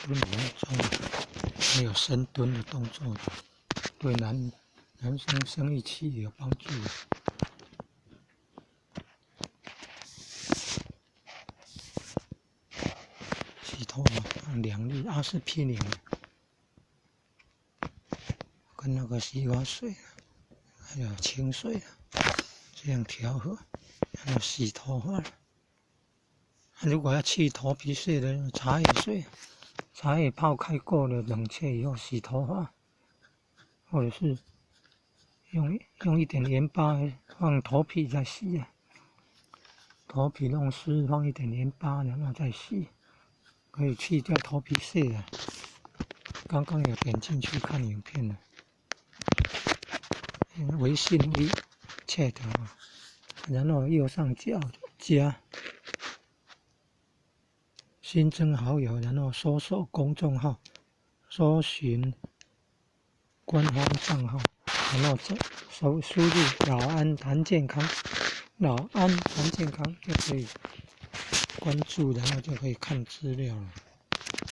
蹲龙钟，还有深蹲的动作，对男生生育期有帮助。洗头发2日，20匹零，跟那个洗发水，还有清水，这样调和，然后洗头发。如果要去头皮屑的茶叶水，茶叶泡开过了，冷却以后洗头发，或者是用一点盐巴放头皮再洗啊，头皮弄湿放一点盐巴，然后再洗，可以去掉头皮屑啊。刚刚有点进去看影片了，微信chat 啊，然后右上角加。新增好友，然后搜索公众号，搜寻官方账号，然后输入“老安谈健康”，老安谈健康就可以关注，然后就可以看资料了。